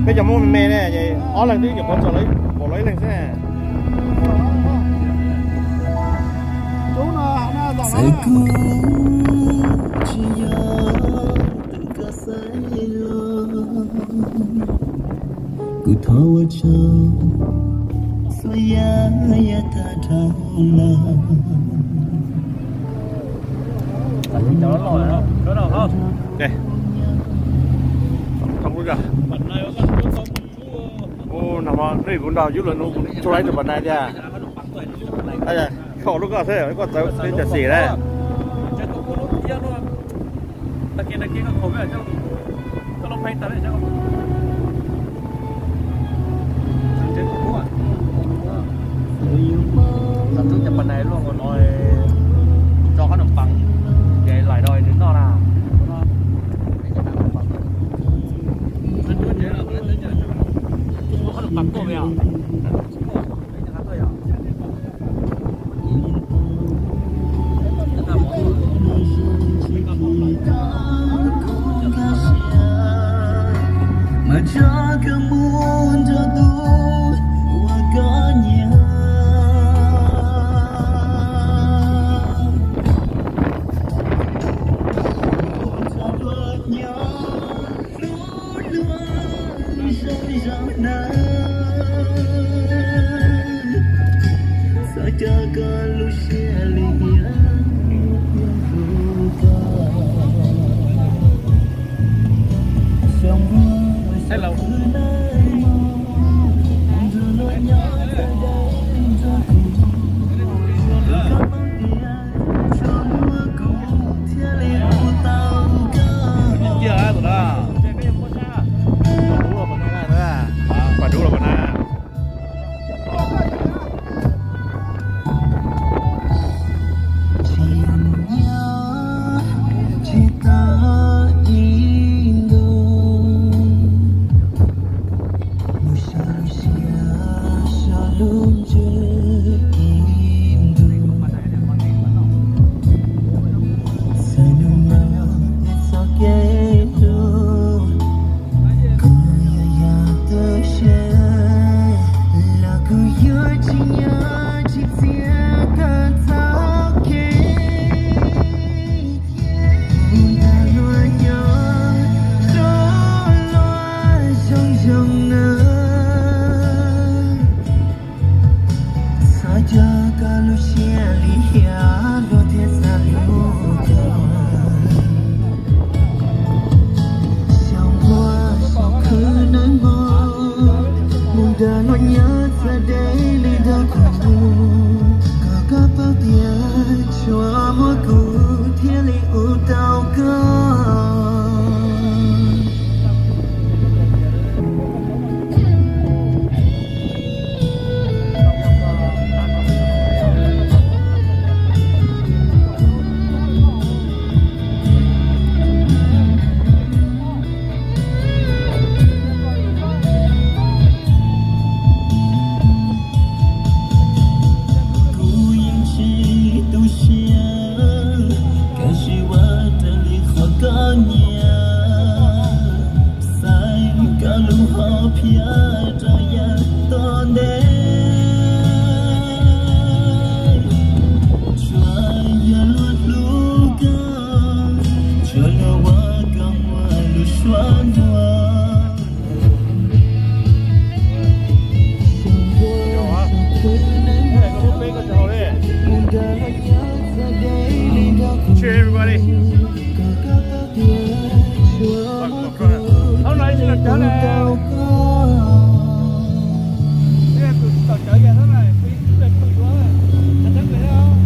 bây giờ mua mè nè vậy ó lần thứ giờ bỏ cho lấy bỏ lấy lần thế chú nó sẽ cứ chỉ nhớ từng cả say cứ thâu chờ xoay ya ta thâu la cho nó lòi không có đâu không đây không có cả ô nằm mà đây cũng đào dữ lắm nó cũng cho lấy được bản này nha đây này khổ lúc nào thế rồi có tới đến chợ xỉ đây ta kia có khổ với chứ có lúc hay tới đấy chứ trên cũng à làm trước chụp bản này luôn còn nói cho nó bằng vậy lại đòi đến đó nào bằng cô mèo mà cho cái muôn cho tôi và có nhà cho tôi nhớ luôn luôn rơi rào nắng sao cho có lúc xe lìa hay là Cheer everybody. Hôm nay thì trở nào. Trở về thế này, đẹp quá rồi. Anh thấy vậy không?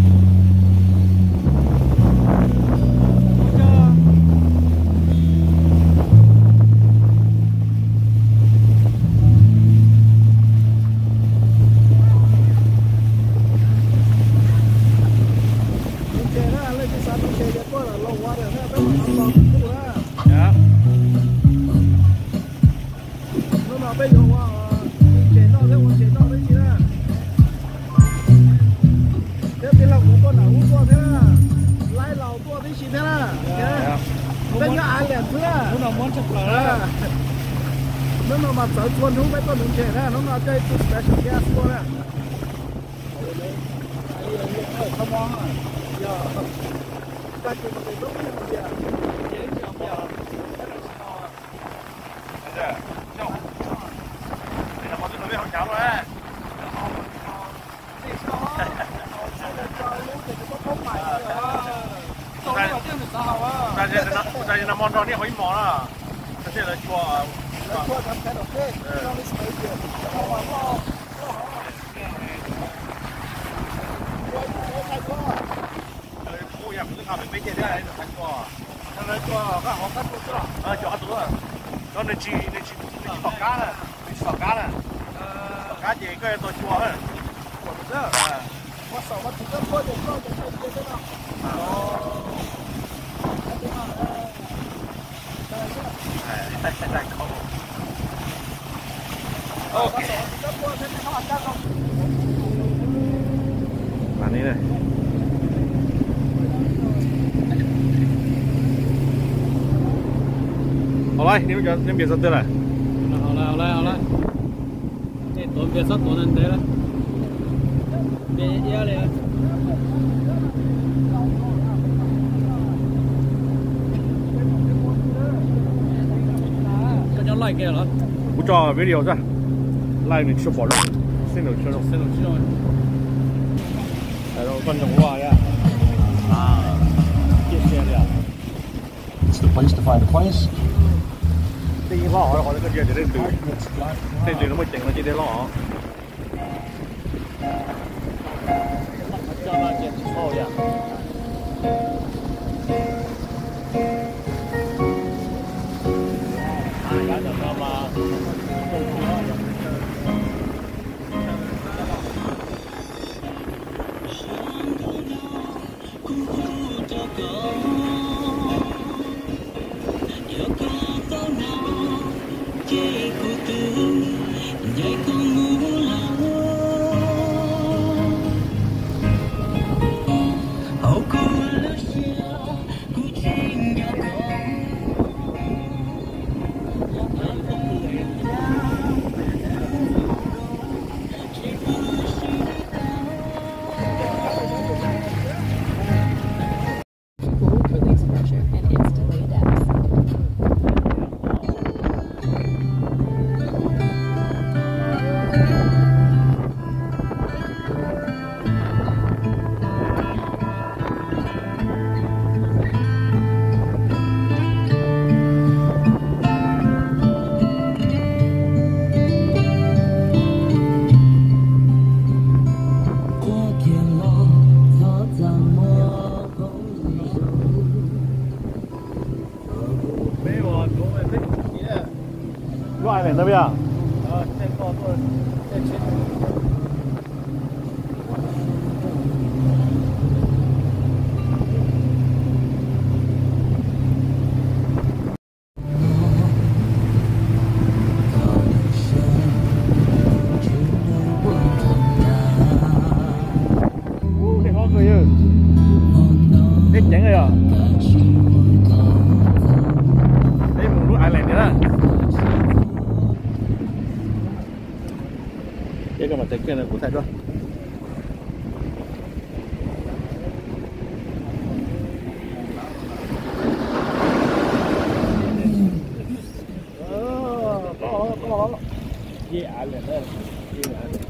nữa nó muốn chụp lại nó mà tới tuần không mấy tuần trẻ ra nó là chơi tụt special gas luôn á không mong à giờ ta chỉ có thể đốt cái gì à dễ chậm giờ đây là một cái nồi không cháo rồi đấy在那忙着你会忙了，这些人说，不也不是他们没见的，还说，他们说干好干多了，叫他多，然后那去炒干了，炒干了，炒干几个人都说了，我手我直接拖着放着就知道。太高了。OK。哪里呢？好来，你们别说对了。好了，这多别说多难得了，别压力。来给了，不找 video 噻，来你吃火肉，生肉吃肉，来肉观众话呀，谢谢了。It's the place to find a place. 第一老我这个姐姐得对那么整了，今天老。叫他简直操呀！loại này đâu bây trên con thôi, trên để có người ơi, hết chẳng rồi à? Đây một lúc ai lại nữa. Cái mà thấy kia là của thầy đó. Có. Gì ai lại đây? Gì ai lại?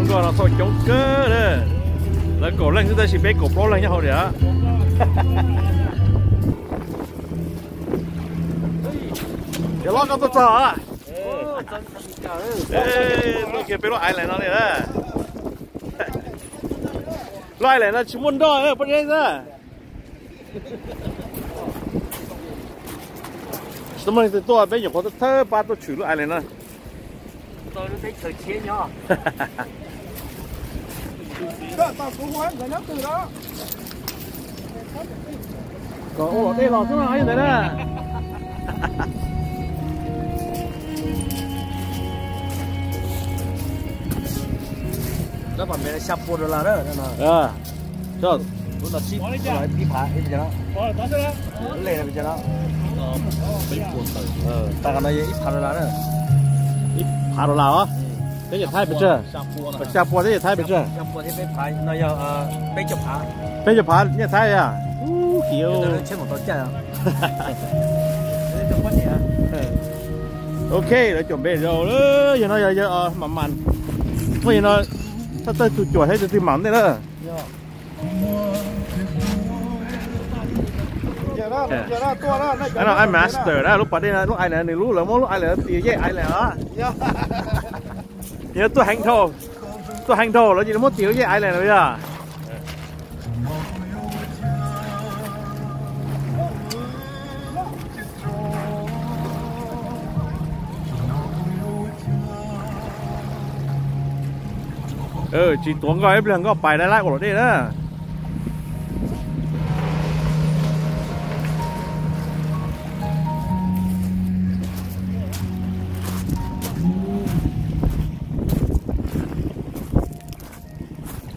Rồi nó thôi chống cơ đấy, là cổ lên chúng ta chỉ biết cổ pro lên nhau thôi đấy. Giờ lo con tôi chờ à? Ê, tôi kia biết lo ai lại nó này đấy. Lo ai lại nó chỉ muốn đòi ở bên đây ra. Sao mà tôi bây giờ có thơ ba tôi chửi lo ai lại nó. Tôi nó thấy thời chiến nhau. Tao cũng nói người nhắc từ đó. Còn ô đây lò xuống nào hay thế nè. nó còn bên sắp $4 đó cho lúc là ship rồi đi phá đi bây giờ nó lên là bây giờ nó ta còn đây ít $8 đó ít $8 á thế giờ thay bây giờ sắp $4thế giờ thay bây giờ sắp $4thế phải nó giờ bây giờ phá bây giờ phá như thay à kiểu trên một tấn chạy à ok đã chuẩn bị rồi đó giờ nó giờ mặn bây giờ nóถ้าเต้จุ่ๆให้จะตีหมันได้เลยanh nói anh master đó lúc bắt đi là lúc ai này thì lúc là mỗi lúc ai là thì dễ ai là đó nhớ tôi hành thô nó chỉ là một tiểu dễ ai là bây giờ chỉ tuồng gọi em lần có bài đại lại của nó đi đó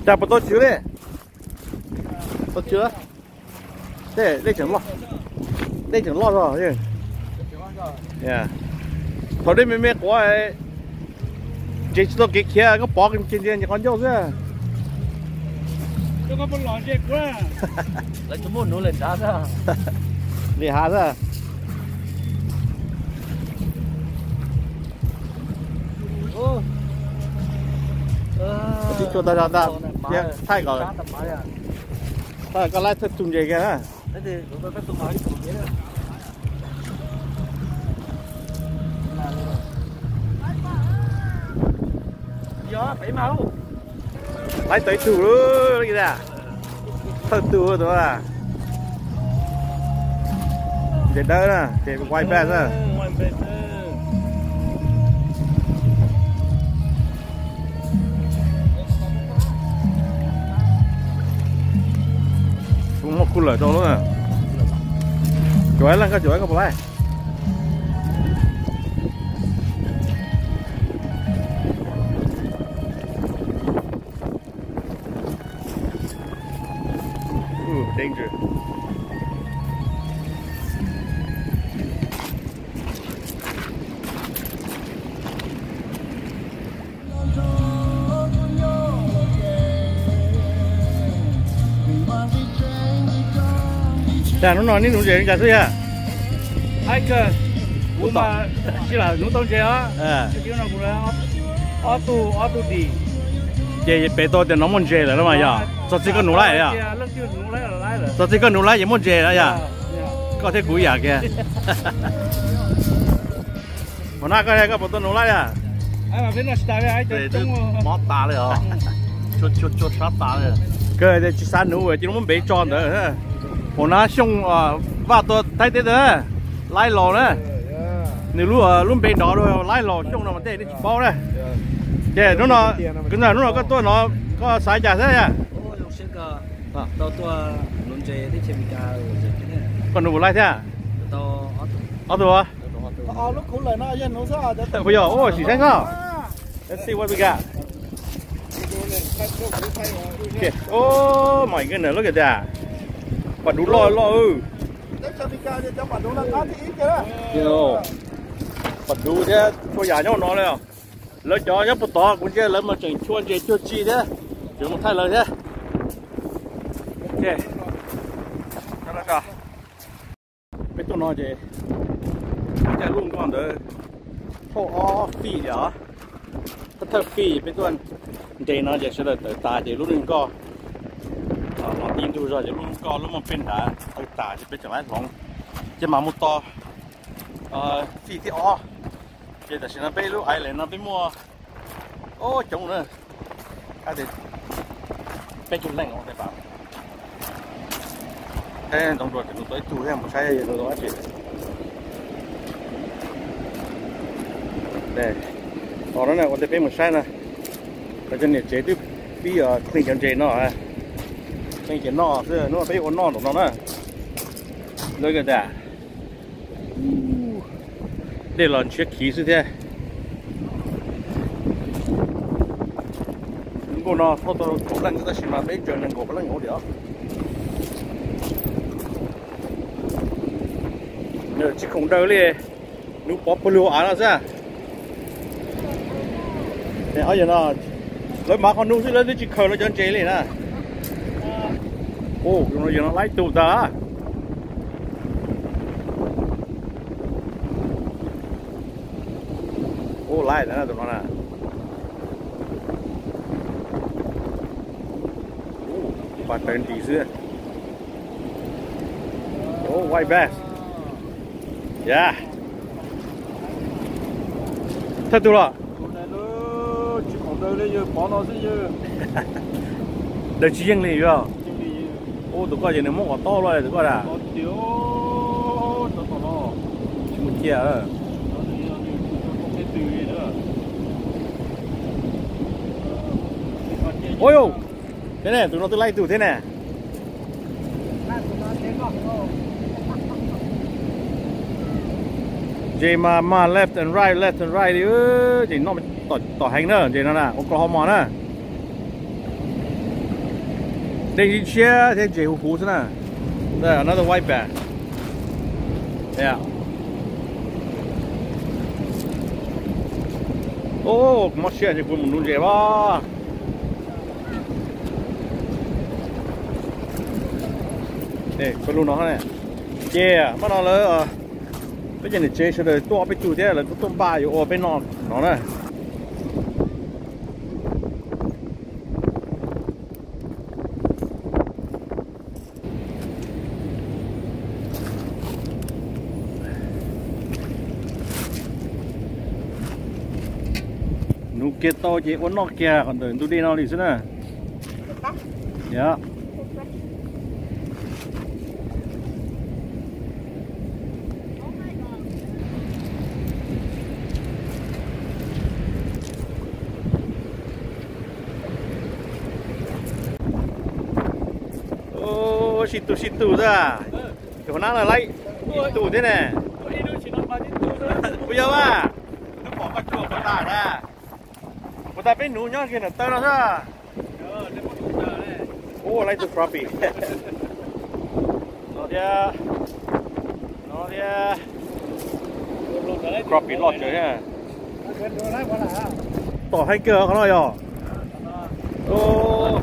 จับประตูเชื้อเลยประตูเชื้อได้ถึงรอดหรอเนี่ยเขาได้ไม่กลัวจีนตัวเกี้ยก็ปอกกินอย่างคนโยกเนี่ยก็เป็นหลอนเด็กว่าแล้วจะมุ่งหนูเล่นด้าซะนี่หาซะที่ชวนตาเนี่ยใช่ก่อนถ้าก็ไล่ถ้าจุ่มเยอะแกนะนั่นคือเราต้องจุ่มน้อยจุ่มเยอะphải mau lấy tới tù luôn kìa thật tù đó là để đỡ nè để quay về ra cũng một cú lửa đâu luôn à chuối lên cái chuối có phải danger. Dạ nó nói ní nụ gì cả thôi à? Ai cơ? Cũng mà chỉ là nụ tông gì á? Chứ nó cũng là auto đi. Vậy bé tôi thì nó muốn chơi rồi đó mà giờ. Cho chỉ có nụ lại à? Cho chỉ có nụ lại vậy muốn chơi rồi à? Có thể cúi à kìa. Mà na cái này có một tôi nụ lại à? Ai mà biết là sao vậy? Ai chơi chung mót taเลยเหรอชุดซับตาเลยก็จะจีซันหนูจีน้องมันเบจอนเด้อผมน่าช่วงว่าตัวไทยเด้อไล่หล่อนะนี่รู้รุ่นเบจดอด้วยไล่หล่อช่วงนั้นมันเต้ได้จีบอลเลยเดี๋ยวนู้นก็นู้นก็ตัวน้อก็สายจ่าใช่ไหมตัวนุ่นเจที่เชมิกาก็หนูไล่ใช่เอาตัวลูกคุณเลยนะยันหนูซะแต่พยโอ้สีแท่งก็ let's see what we got okay oh my goodness look at thatปัดดูลอยปัดดูเนี่ยตัวใหญ่เนี่ยน้อยเลยแล้วจอเนี่ยปตอคุณเจ้แล้วมาจังชวนเจ้ชวนจีเนี่ยเดี๋ยวมาไทยเลยเนี่ยโอเคแล้วก็ไปตัวน้อยเจ้จะลุ่มก่อนเด้อโอ้ฟีเดี๋ยวถ้าฟีเป็นตัวเจน่าจะเฉลยตาเจรุ่นก็ลองตีนดูจะรุ่นก็แล้วมันเป็นตาจะเป็นจังหวะของจะมามุดต่อฟีที่เจแต่ฉันไปรู้ไอเลยนะไปมัวโอ้จงเลยอาจจะไปจุดแหล่งของแต่ป่าต้องตรวจกันตัวจูให้ผมใช้ตัวอาชีพđây còn nó này còn phải một sai nè cái chân này chế tiếp bây giờ tinh chân chế nó à tinh chân nó chứ nó phải ổn nó của nó nè lấy cái đã đây là chiếc khí chứ thế cô nó thôi tôi cố lên cái gì mà mấy chuyện nên cố lên ngủ được nhớ chỉ không đâu đi nụ bắp blu á nó ra để ở giờ nó lấy má con nụ chứ lấy chỉ khờ nó chân chế liền nè ô nó giờ nó lấy tụ ta ô lại nữa tụi nó nè và tên tí xưa oh white bass yeah thật tụi nó chỉ còn đâu đấy giờ bỏ nó chứ đời chỉ riêng này rồi ô tụi coi gì nữa muốn có to rồi tụi coi à thiếu nó chỉ một chia rồi ôi ô thế này tụi nó tự lấy tụi thế này vậy mà left and right đi thì nó tỏ hành nữa vậy nó nè Oklahoma nè đây đi chia thế chỉ hú thế nè đây another white bass yeah oh mà chia thì cũng muốn nuôi ba đây con luôn nó này yeah bắt đầu là bây giờ này chơi sẽ được tuaไปจุดthế là có tôm baอยู่ไปนอนnó này nụ kia to chị uốn nó kia còn đợi tôi đi nó đi xí nè dạ ô situ ra chỗ nào là lấy tủ thế này bây giờ à nó bỏ cái chuột vào tải ra người ta phải nấu nhá kia là tao nó ra ô lấy từ crappie nó đi crappie lọt trời nha tỏ hai cửa có nói rồi ô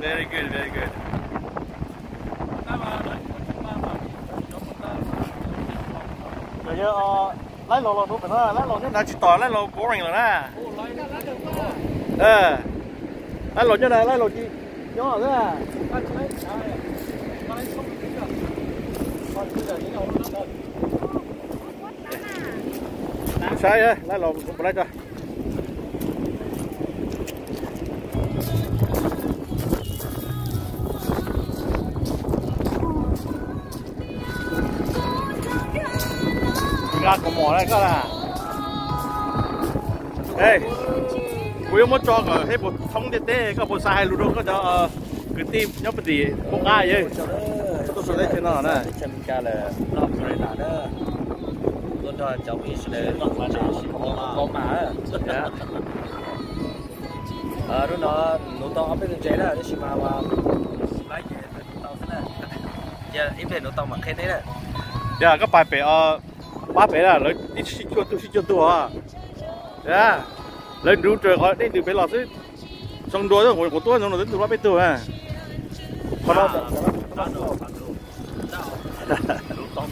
very good bây giờ lấy lò đúng phải không lấy lò chứ là chỉ tỏi lấy lò boring rồi nè lấy lò chứ này lấy lò chi nhỏ thế à sai á lấy lò không lấy cho ra của mỏ này các là ê quý một cho cả hết một thông điện tê các bộ sai luôn đâu có cho cái tim nhóc gì không ai vậy tôi sẽ lấy thế nào nè chân ca là lọt rồi đã đó luôn cho cháu ý sẽ lọt mà để có mà lúc đó nó to bên trên chế là để xí mà lấy chế nó to thế này giờ ít về nó to mà khen thế này giờ các bài bể ba bể là lấy đi cho tôi à yeah lên đủ trời khỏi đi từ bể lọt chứ xong đuôi rồi của tôi nó đến từ ba bể tôi à còn đâu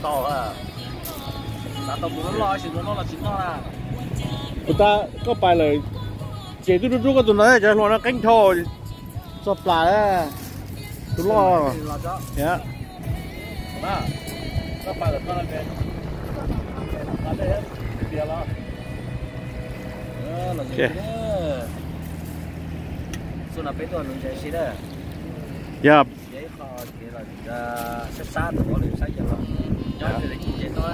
to à đã to muốn lo chỉ nó là chính nó là người ta có bài lời chế tôi cái tụi nó cho nó cánh thò sập lại á tôi lo yeah đó các bài là con là về đây á tiền lo là gì nữa số nào biết tôi luôn chạy xí đó yeah giấy kho kia là xếp sát từ bỏ liền sát giờ rồi nhớ thì chạy thôi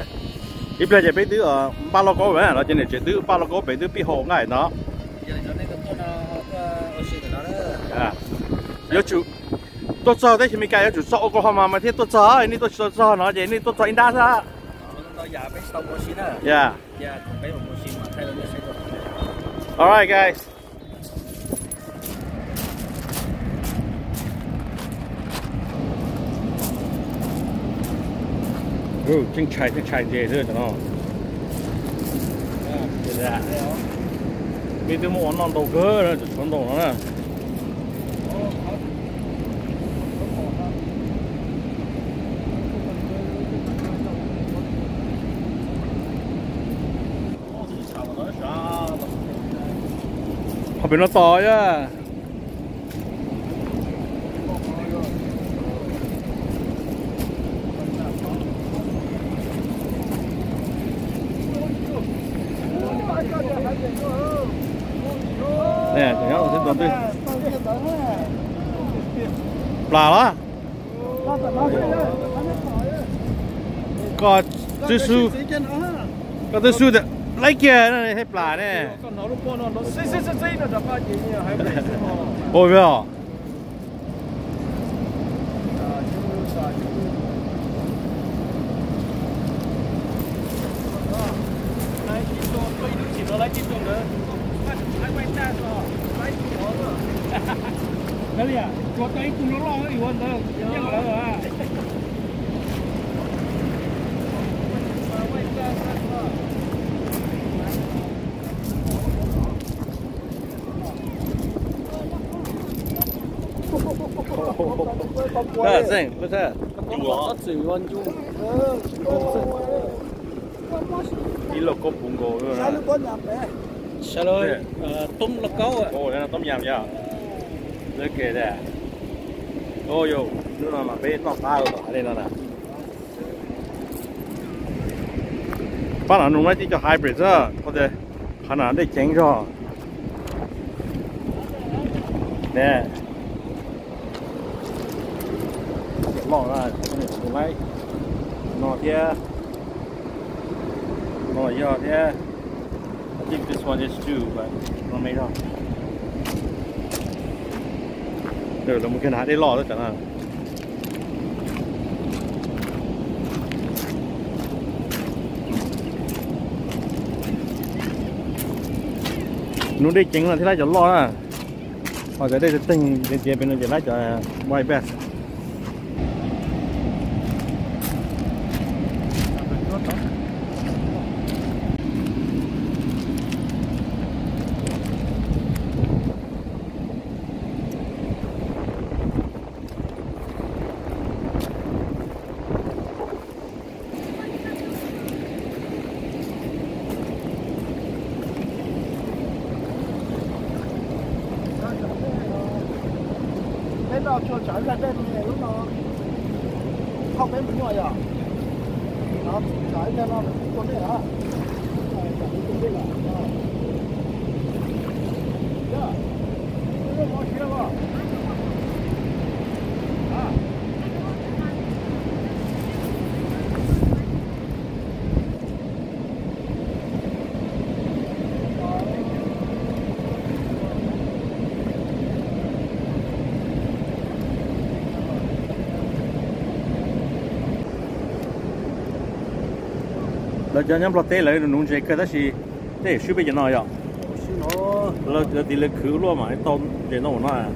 ít bây giờ bé tứ ở ba lô có vậy nó trên này chế tứ ba lô có bé tứ bị hồ ngay nó giờ nó đây có ở xí nó đó à nhớ chủ tôi cho đấy thì mình cái chủ sọ Oklahoma mà thế tôi cho này tôi cho nó vậy này tôi cho Inda ra 到廿俾收我錢啦。Yeah. 同俾我錢，睇到咩識到。All right, guys. Oh, chính chạy dễ rồi đó. Thế à. Bây giờ muốn ăn đồ cơ rồi, chuẩn đồ nữa. Họ bị nó to chứ. Nè, chẳng hạn là thế Là đó. Có tư su. Có tư su lấy kia này hết plà nè. Ôi vợ. Đấy à, có tay cùng nó lo cái gì đâu, nhưng mà là Đó, xinh, có thế. Có sự quan chung. Đi lộc cốc bún gỗ rồi nè. Sao rồi? Tôm lọc câu à? Ồ, đây là tôm yum nhá. Rất kề đây. Ôi yo, nước nào mà bê tóc tao rồi, đây nó nè. Bắt đầu nung nó chỉ cho hybrid đó, có thể khả năng để chén cho. Nè. Lọ ra, nung lấy. Nọ kia. Nọ giờ kia. I think this one is too, but not made up. Được là một cái hạt để lò đó chẳng hạn. Nó đi chính là thế này cho lo à. Ở đây là tình để chế bên này lại cho white best. Nó cho chạy ra đây này lúc nó không đến ngoài à, nó chạy ra nó con đấy hả? Là cho nhóm plot lại nung chế cái đó là để suy bây giờ nói à? Là thì là khử luôn mà tôm để nó nói à?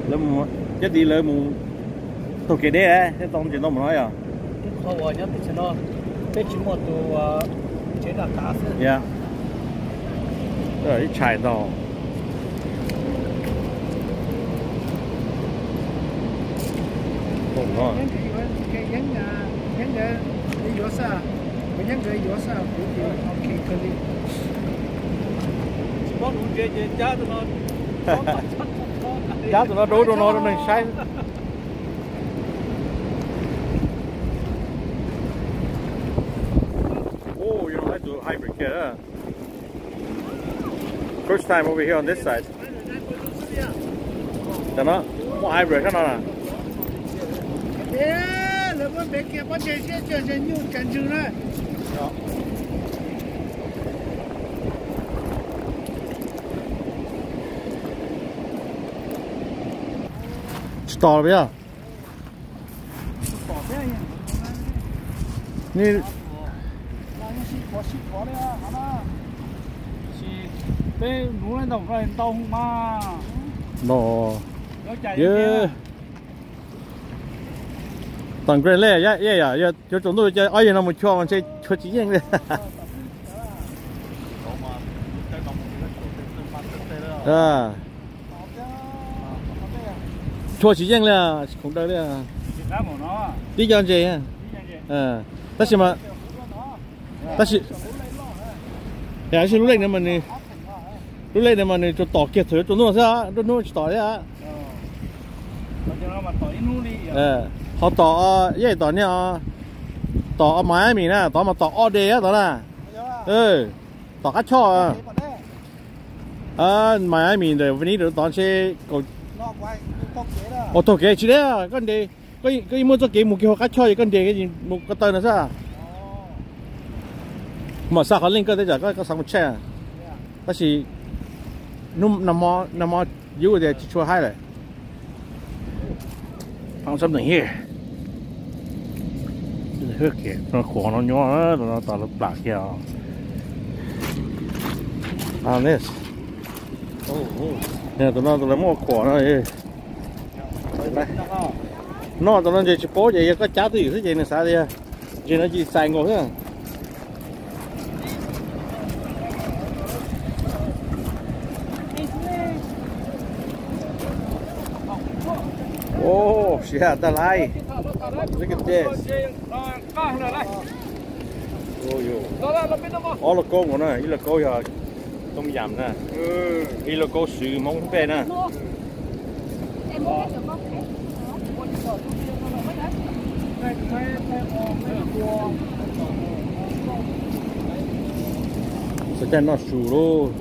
Là cái gì là mu thuộc cái đấy á, cái tôm để nó nói à? Không có nhá, thì nó cái chỉ một tụ chế là cá sấu. Yeah. Rồi chạy đâu? Không có. Yosa, mình người Yosa cũng được ok cái gì. Con uống chế giá tụi nó. Giá tụi nó đối nó này sai. Oh, you don't have to hybrid kit. First time over here on this side. Đó nó, có hybrid cái nó nè. Nếu mà bé kia bắt chạy xe chơi nhiều chân chừng này. Stop bây giờ. นี่ bé nú lên đồng rồi tông mà nọ nó chạy 예.当个嘞，就总都叫哎呀，那么巧，我这出几样嘞。啊，出几样了，空的了。第样子呀，但是嘛，但是，还是路来的嘛呢，路来的嘛呢，就倒结头，就弄啥，就弄倒呀。họ tỏ vậy tỏ nha tỏ máy mình nè tỏ mà tỏ o đê á tỏ nè tỏ cá cho máy mình rồiวันนี้เดี๋ยวตอนเช้าก็ตัวเก๋ชิได้ก็เดก็ยิ่งมั่วตัวเก๋หมูเก๋cáช่อยก็เดก็ยิ่งหมูกระเตยนะซะหมดซาเขาเล่นก็ได้จ้ะก็สั่งมาแช่ก็สินุ่มน้ำมอยุ่งเดี๋ยวช่วยให้เลยFound something here. There's a hook here. Nó khổ nó nhỏ nó tạo lập black here. On this. Nè tụi nó mua khổ nó vậy. Nó tụi nó chỉ bố vậy có cháo gì thế vậy này sao đi? Chỉ nó chỉ xài ngồi thôi. Oh, yeah, the light. Look at this. Oh, yo. All the gold nè, ý là gold giờ tôm yum nè. Ý là gold sứ mông bè nè. Sẽ chân nó sù luôn.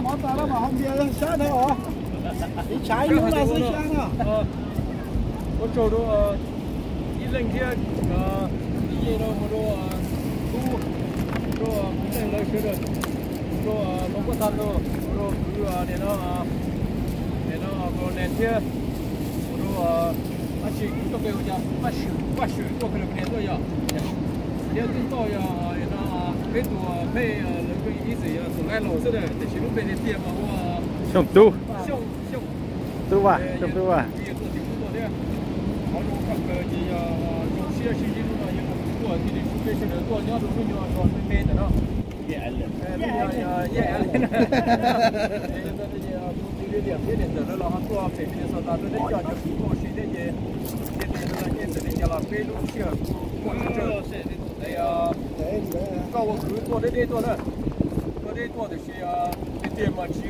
Món tao nó mà không bia sát thôi hả? Đi trái luôn là sẽ sát à? Có chỗ đó đi lên kia đi đâu mà đồ tu đồ lên lấy cái đồ nó có tan đồ đồ để nó đồ nền kia đồ anh chị cũng có cái gì bắt sủi có cái nền thôi à? Nếu chúng tôi cái tùa phê là cái ý gì tụi ai lẩu rất là để chỉ lúc về đến tiệm mà hoa xong tu tu à xong tu à cái tụi chúng tôi đấy họ dùng các cái gì dùng xe xí gì luôn nhưng mà tụi thì chúng tôi sẽ được tụi nhớ được cái nhớ còn phê nữa đó dễ lên cái điểm từ đó là họ tụi phê thì sau đó nó cho chúng tôi xí đấy gì cái này là phê luôn chứ còn chơi đây cao một thứ tôi đây tôi nữa tôi đây tôi thì cái tiền mà chỉ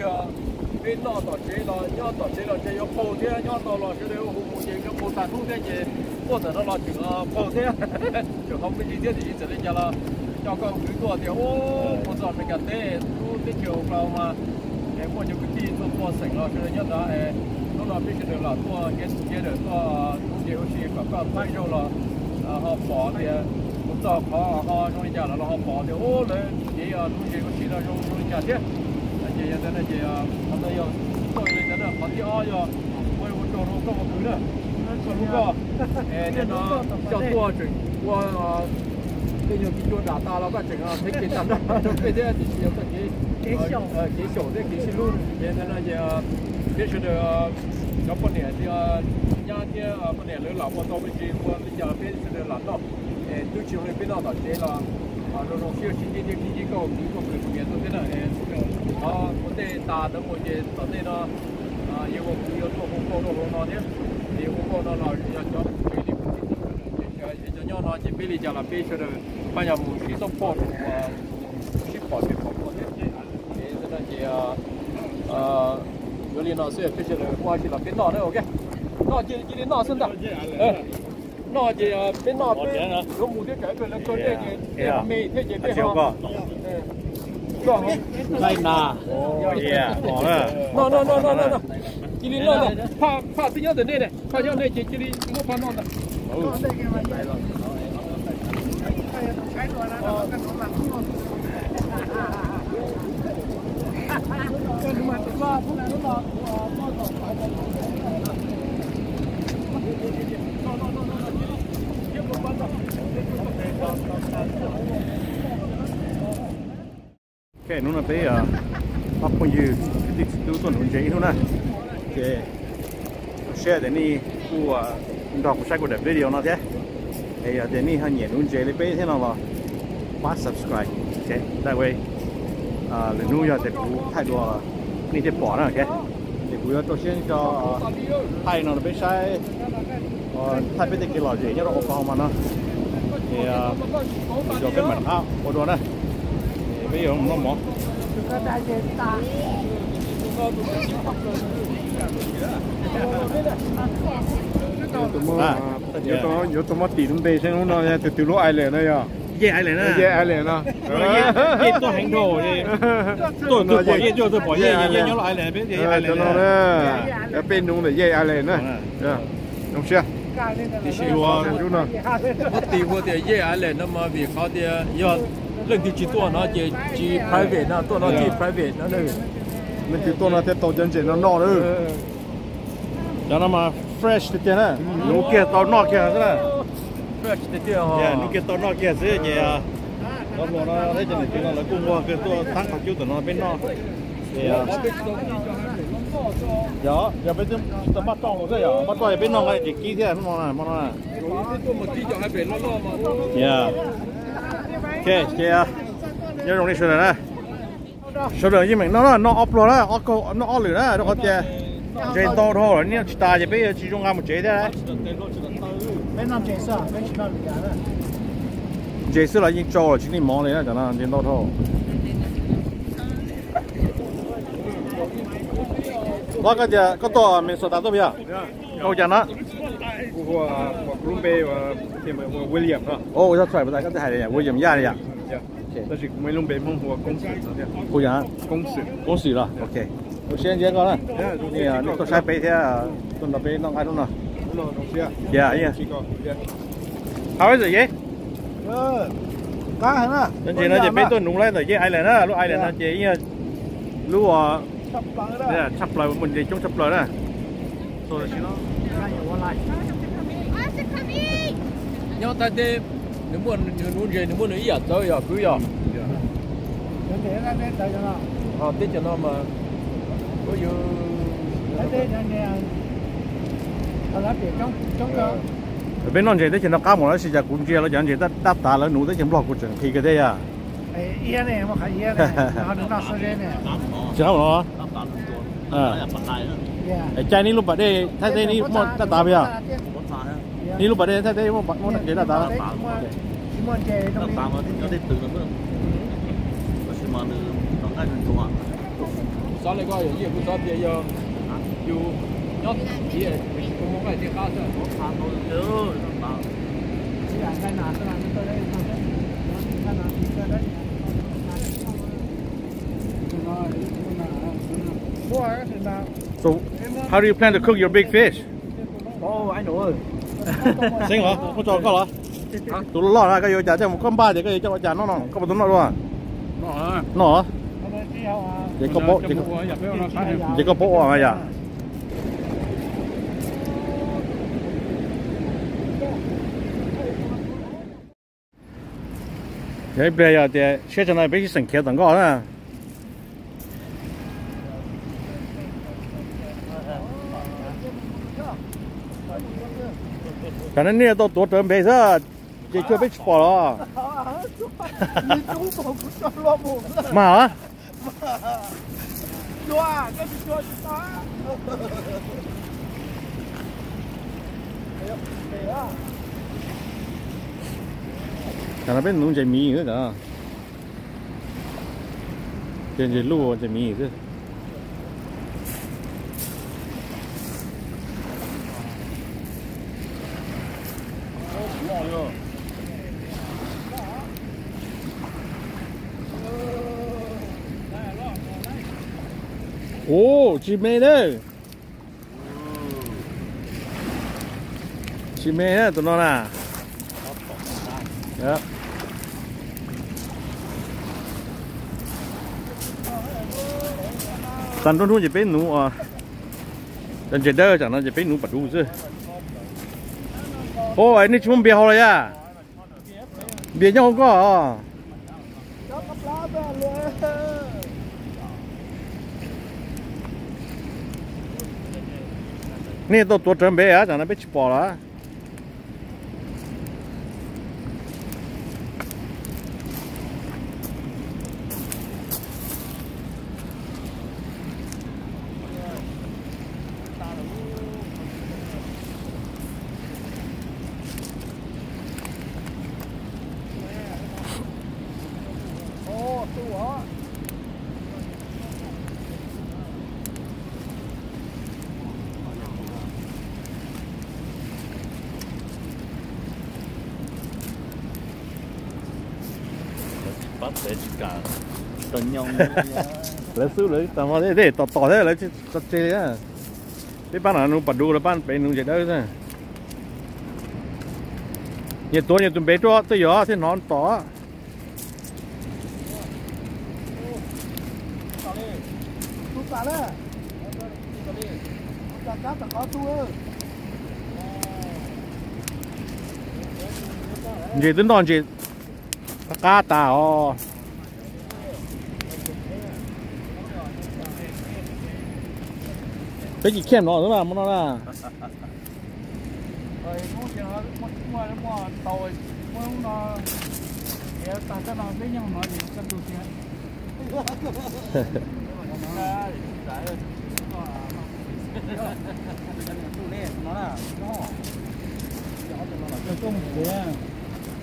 bên nọ tỏ chế là nhớ tỏ chế là chế có phô thế nhớ tỏ là cái đấy hùng chế có phô sản xuất thế gì có thể nó là chỉ phô thế chứ không cái gì thế thì chỉ là là cho con thứ tôi thì một giờ phải cả thế cái chiều vào mà em có những cái tin tôi phô sảnh là cái nhất đó nó là biết cái được là tôi cái được tôi cũng điều chỉ có phải rồi là họ bỏ thì giờ họ trong nhà là họ bỏ thì ô đấy thì lúc gì có khi là trong nhà thế thì giờ này thì họ bây giờ tôi bây giờ họ đi ao giờ tôi muốn cho nó có một thứ nữa cho lúc đó nên nó cho tôi chuyển qua bây giờ cái chỗ đá ta nó có chuyển thấy cái chắn đó bây giờ thì chỉ có cái sổ đấy cái xí luôn nên là giờ biết được có vấn đề thì nhà thì vấn đề lớn lắm mà tôi bây giờ biết được là đó tôi chỉ biết nó là thế là nó siêu chính cái cầu cái cầu người Việt tôi thế này vấn đề ta đó một cái vấn đề nó yêu cầu không có nó thế thì không có nó là cho nhau nó chỉ biết là làm biết cho được bây giờ một cái support ship bỏ thế thế nên chỉ cái này nó sẽ biết được qua chỉ là biết nó đấy ok nó chỉ nó sinh ra nó chỉ bên nọ bên có một cái là có cái gì mì thế gì bên họ còn đây nà nó chỉ đi nó pha tự nhiên từ đây này pha nhau đây chỉ đi mua pha non cái nó là bé bắp con dư cái thứ tuần hồn giấy thôi nè cái xe để đi của đọc sách của đẹp video nó thế thì để đi hàng nhện hồn giấy lấy bé thế nào là bắt subscribe okay that way lần nữa giờ để phụ thay đồ đi để bỏ nữa okay để phụ cho先cho thay nó bé sai thay bé cái lò gì cho nó ổn mà nó thì cho cái mình áo ô đồ này bây giờ nó mỏ nhớ tụi nó tỷ đúng đây xem nó từ lúc ai lên đây à dễ ai lên dễ ai lên à dễ tôi hành đồ đi tôi bỏ dễ cho tôi bỏ dễ nhớ lại lên biết dễ ai lên nó đấy bên đúng là dễ ai lên nữa đúng chưa đi siêu chú nào nó tìm mua thì dễ ai lên nó mà vìเขาthì do lần thứ chỉตัวnó chỉ private nóตัวnó chỉ private nó nữa lần thứตัวnó thì tàu chân nó nọ nữa cho nó mà fresh thế này nụ kia tàu nọ kia thế này fresh thế kia hả nụ kia tàu nọ kia thế gì nó bỏ nó thế cho nên nó là cung qua cáiตัวthắng học chú tụi nó bên nọ thì giờ bên tụi bắt tròn rồi đấy bắt tròn bên nọ cái chỉ kỹ thế nó màตัวมันที่จะให้เป็นล้อมา ok kia nhớ dùng đi sửa này sửa được như mình nó upload đó nó up lửa đó nó có tiền trên to thôi nhưng chỉ ta chỉ biết chỉ dùng một chế đấy bên nam chế sao bên chỉ nam lửa đó chế sửa là những trâu là chỉ đi món này đó chẳng là trên to thôi đó cái gì cái to mình sửa tao bây giờ đâu chẳng nó của Lumbe và thì mà William đó ô sao phải bây giờ cái này William gia này à但是没弄北风和公司，不然公司了 ，OK。我先接个了，你啊，你都晒白天啊，都那边弄开弄了，弄东西啊，呀，这个，好是耶，cá hả nè， 人家那就被炖弄来的，耶爱来呢，路爱来呢，这因为路啊，เนี่ยชับเลยมันจะจงชับเลยนะโซ่ชิโน่ nhau ta đi nếu muốn gì nếu muốn ý à tới à cứ à tết cho nó mà có vô bên non gì đấy chỉ nó cao một nó chỉ là cuốn chia nó chẳng chỉ đáp tà nó nụ tới chỉ lọt của trường thì cái đấy à yên này mà phải yên này nó đứng nào sôi lên này chỉ không nó trái này lúc bắt đây thay đây này một đáp tà bây giờนี่ลูกประเดี๋ยวถ้าได้ว่าบัตรมันเกิดอะไรมันเจต้องตามมาที่ได้ตื่นแล้วก็ชิมานึต้องการเป็นตัวซ้อนเลยก็อย่างนี้ผู้ซ้อนเดียวอยู่ยอดที่คงไม่ได้ข้าวเจ้าทานตัวเยอะต่างที่อย่างไรหนาขนาดนั้นก็ได้ขนาดนี้ก็ได้So how do you plan to cook your big fish? Oh, I know. Sinh hả? Có cho có hả? Tụi nó lọt ra cái giờ cho một con ba thì cái cho chả nó có một tụi nó luôn à? Nó hả? Chỉ có bộ mà giờ. Cái bây giờ thì xe chân này bị sình kia tận có nè. Cái này nè, tôi chuẩn bị ra, chỉ chưa biết bỏ rồi. Mà hả? Cái này bên nuôi chạy mì nữa cả. Trên dưới lúa chạy mì nữa. Ồ, chị mê đấy. Chị mê đấy, tụi nó nè. Đó. tận trong thu chỉ bên nụ tận chỉ đỡ chẳng nó chỉ bên nụ bắt đủ chứ ô anh ấy chúng bia rồi à bia nhau không có nè tôi chuẩn bị á chẳng nó biết chụp bỏ lá bắt để cả tận nhau lấy xứ lấy tao mà để tỏ thế lấy chặt chê á cái ban nào nó bắt đủ là ban bên nó chỉ đấy thôi nhiệt tuổi nhiệt tụi bé cho tới giờ thì nó tỏ gì tính đòn gì cá tàu cái gì khen nó nữa mà nó là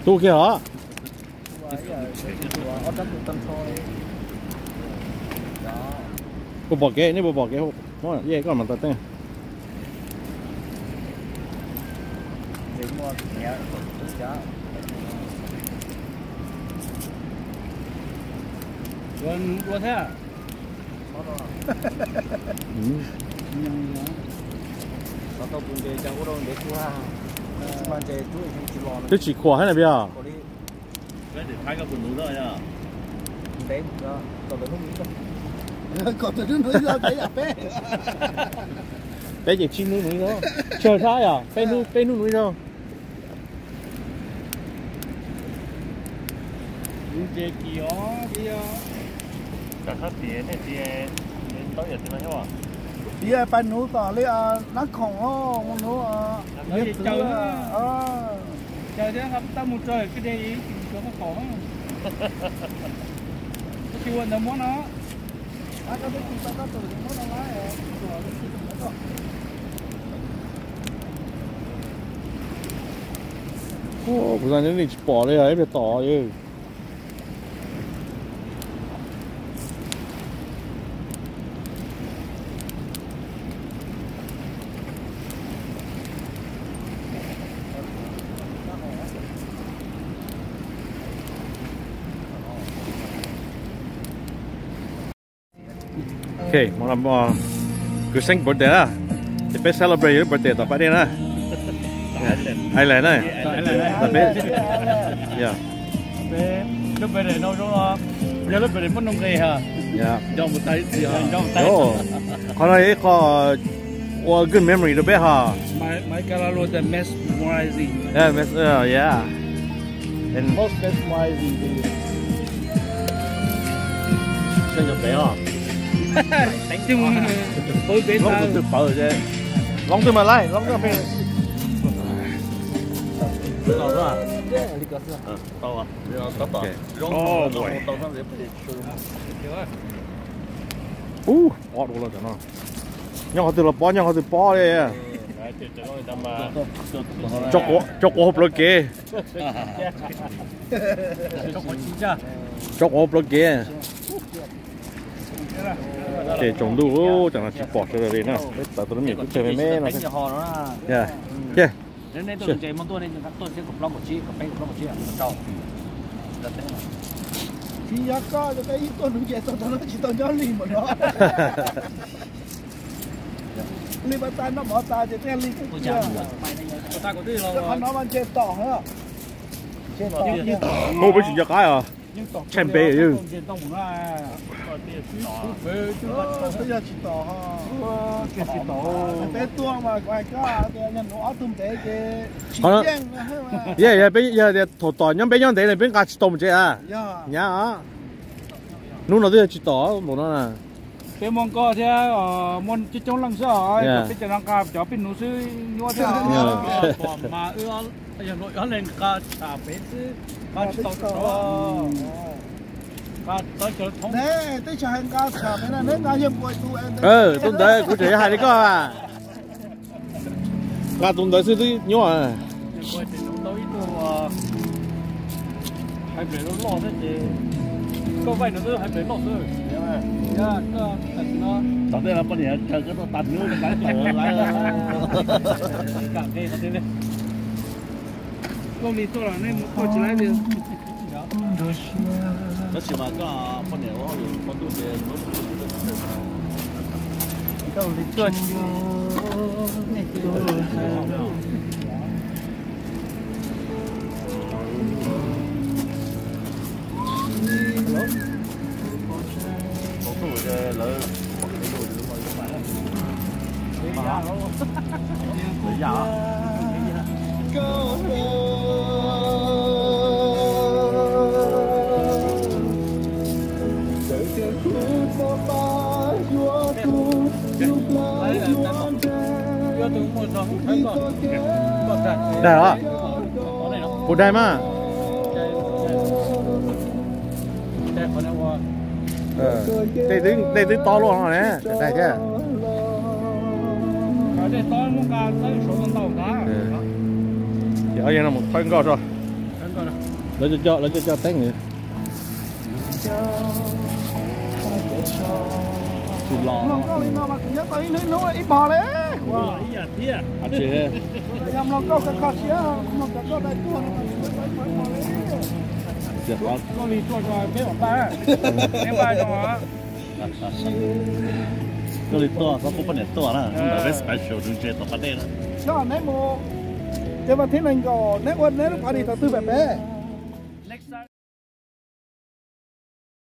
tu kia hả bộ bỏ ghế, bộ bỏ ghế nó là dễ còn mà tao tên Luôn thế à? cái chỉ khóa hay là bây giờ cái để thay cái quần núi rồi à còn từ núi ra đấy à bé bé chỉ chim núi đó chờ thái à bé núi đâu Cái kia kia cả thắt tiền này tiền đến tối giờ thì nó nhá điไปหนูต่อเลยนักของมันหนูเจอเนี่ยครับตั้งมุดเลยก็ได้ตัวของก็คิดว่าน้ำมันเนาะก็ไม่กินก็ตื่นมันอะไรโอ้ผู้ชายนี่ปอเลยอ่ะไปต่อเยอะโอเคมาlàm cứ sinh birthday à thì phải celebrate your birthdayต่อไปดินะไอ้แหละเนี่ยแต่เป็นyeah lúc về để đâu đó giờ lúc về để mất nông cây hả yeah cho một tay gì hả cho một tay con này có good memory đó bé hả my calalo the mesmerizing yeah and most mesmerizing sinh nhật bé hả nhưng tôi biết lóng từ bờ chứ lóng từ mà lại lóng từ bên tao đó à tao à tao rồi bỏ đồ lên cho nó nhau họ từ là bỏ đi cho cô hộp luôn kìa cho cô hộp luôn kìa để trồng đủ chẳng là chỉ bỏ cho rồi nào tại tôi mình cũng chơi với mẹ mà yeah yeah đến đây tôi chơi món tôi nên tôi sẽ cục lông một chiếc cục bánh cục lông một chiếc trâu thì giờ có cái ít tôi đúng vậy tôi nó chỉ tôi nhớ liền mà nó liền bắt tay nó bỏ tay thì cái liền cũng chưa ta có tí lâu nó bán chơi tỏ hả mua với chuyện cái à chen bê chứ bây giờ chỉ tỏ ha cái chỉ tỏ bé tua mà ngoài cái nhân nó tôm bé cái chỉ riêng yeah bây giờ thổ tỏi nhóm bé nhóm đấy là bên cá tôm chứ à nhá á lúc nào tôi chỉ tỏ một nó là cái món co thế món chỉ trong lăng sỏi cái chả lăng cà chó pin nấu sư nhua thế mà giờ nội lên cá chả bé chứ cá chỉ tỏ nè tôi chờ hàng cao chờ cái này nếu cao hiểm của tụi em tụi đấy cũng chỉ hai đứa con à cá tụi đấy sư nhua à hai bé nó lo thế gì có vậy nó hai bé lo thôi ya nó tao đây là bao nhiêu chờ cái nó tạt nước cái tổ lại cả cái nó thế này công ty做了那过起来的nó chỉ mà có bao nhiêu có có tu về nó công ty做ได้เหรอพูดได้มั้ยได้ถึงต่อลงแล้วเนี่ยได้ใช่ได้ต่อลงกันได้สองต่อกันเดี๋ยวยังเราค่อยก่อนrồiเราจะเต้นอยู่สุดหล่อ lòng cao lên nó mà nhớ tới nó ít bò đấy à chị làm lòng cao cả xía lòng cao đây tua nó công ty做个没有班没班的话cái này to có bao nhiêu to là nó phải special đúng chưa to cái này cho nên mà thế mà thế này có nếu nó phải đi đầu tư về bé